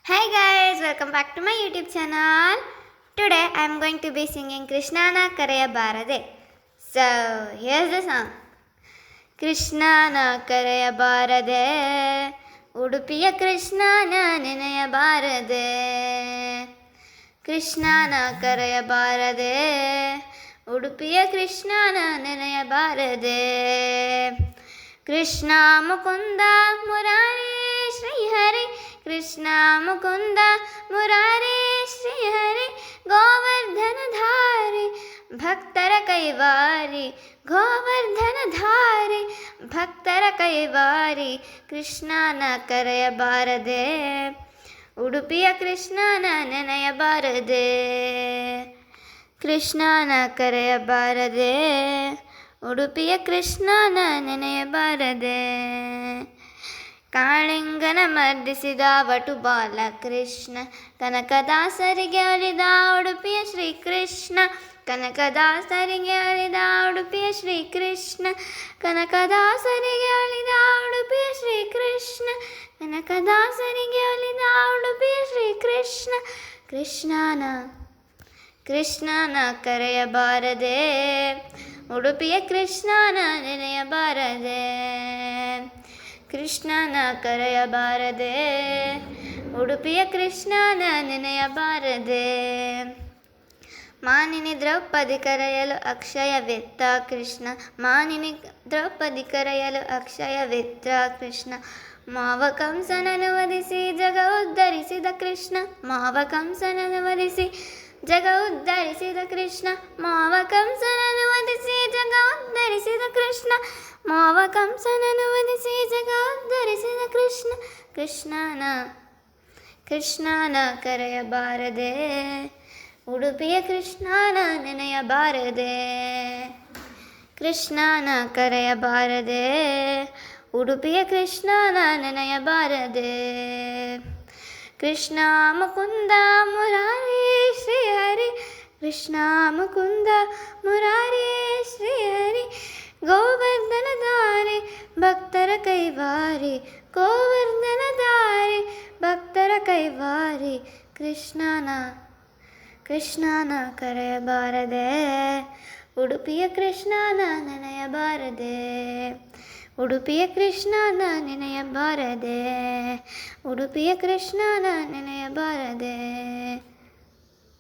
Hi guys, welcome back to my YouTube channel. Today I am going to be singing Krishnana Karaya Barade. So here's the song. Krishnana Karaya Barade, Udupiya Krishnana Ninaya Barade. Krishnana Karaya Barade, Udupiya Krishnana Ninaya Barade. Krishna Mukunda Murari Shri Hari, Krishna Mukunda Murari Shri Hari, Govardhan Dhari Bhaktara Kaivari, Govardhan Dhari Bhaktara Kaivari, Krishnana Karaya Barade, Udupiya Krishnana Nenaya Barade. Krishnana Karaya Barade, ಉಡುಪಿಯ ಕೃಷ್ಣನ ನೆನೆಯಬಾರದೆ. ಕಾಳಿಂಗನ ಮರ್ದಿಸಿದ ವಟು ಬಾಲ ಕೃಷ್ಣ, ಕನಕದಾಸರಿಗೆ ಒಲಿದ ಉಡುಪಿಯ ಶ್ರೀಕೃಷ್ಣ. ಕನಕದಾಸರಿಗೆ ಒಲಿದ ಉಡುಪಿಯ ಶ್ರೀಕೃಷ್ಣ, ಕನಕದಾಸರಿಗೆ ಒಲಿದ ಉಡುಪಿಯ ಶ್ರೀಕೃಷ್ಣ, ಕನಕದಾಸರಿಗೆ ಒಲಿದ ಉಡುಪಿಯ ಶ್ರೀಕೃಷ್ಣ. ಕೃಷ್ಣನ ಕರೆಯಬಾರದೆ, ಉಡುಪಿಯ ಕೃಷ್ಣನ ನೆನೆಯಬಾರದೆ. ಕೃಷ್ಣನ ಕರೆಯಬಾರದೆ, ಉಡುಪಿಯ ಕೃಷ್ಣನ ನೆನೆಯಬಾರದೆ. ಮಾನಿನಿ ದ್ರೌಪದಿ ಕರೆಯಲು ಅಕ್ಷಯವೆತ್ತ ಕೃಷ್ಣ, ಮಾನಿನಿ ದ್ರೌಪದಿ ಕರೆಯಲು ಅಕ್ಷಯವೆತ್ತ ಕೃಷ್ಣ. ಮಾವ ಕಂಸನನ್ನು ವಧಿಸಿ ಜಗ ಉದ್ಧರಿಸಿದ ಕೃಷ್ಣ, ಮಾವ ಕಂಸನನ್ನು ವಧಿಸಿ ಜಗ ಉದ್ಧರಿಸಿದ ಕೃಷ್ಣ. ಮಾವ ಕಂಸನನ್ನು ವಧಿಸಿ ಜಗ ಉದ್ಧರಿಸಿದ ಕೃಷ್ಣ, ಮಾವ ಕಂಸನನ್ನು ವಧಿಸಿ ಜಗ ಉದ್ಧರಿಸಿದ ಕೃಷ್ಣ. ಕೃಷ್ಣನ ಕರೆಯಬಾರದೆ, ಉಡುಪಿಯ ಕೃಷ್ಣನ ನೆನೆಯಬಾರದೆ. ಕೃಷ್ಣನ ಕರೆಯಬಾರದೆ, ಉಡುಪಿಯ ಕೃಷ್ಣನ ನೆನೆಯಬಾರದೆ. ಕೃಷ್ಣ ಮುಕುಂದ ಮುರಾರಿ ಶ್ರೀ ಹರಿ, ಕೃಷ್ಣ ಮುಕುಂದ ಮುರಾರಿ ಶ್ರೀ ಹರಿ. ಗೋವರ್ಧನ ಧಾರಿ ಭಕ್ತರ ಕೈವಾರಿ, ಗೋವರ್ಧನ ಧಾರಿ ಭಕ್ತರ ಕೈವಾರಿ. ಕೃಷ್ಣನ ಕರೆಯಬಾರದೆ, ಉಡುಪಿಯ ಕೃಷ್ಣನ ನೆನೆಯಬಾರದೆ. ಉಡುಪಿಯ ಕೃಷ್ಣನ ನೆನೆಯಬಾರದೆ, ಉಡುಪಿಯ ಕೃಷ್ಣನ ನೆನೆಯಬಾರದೆ.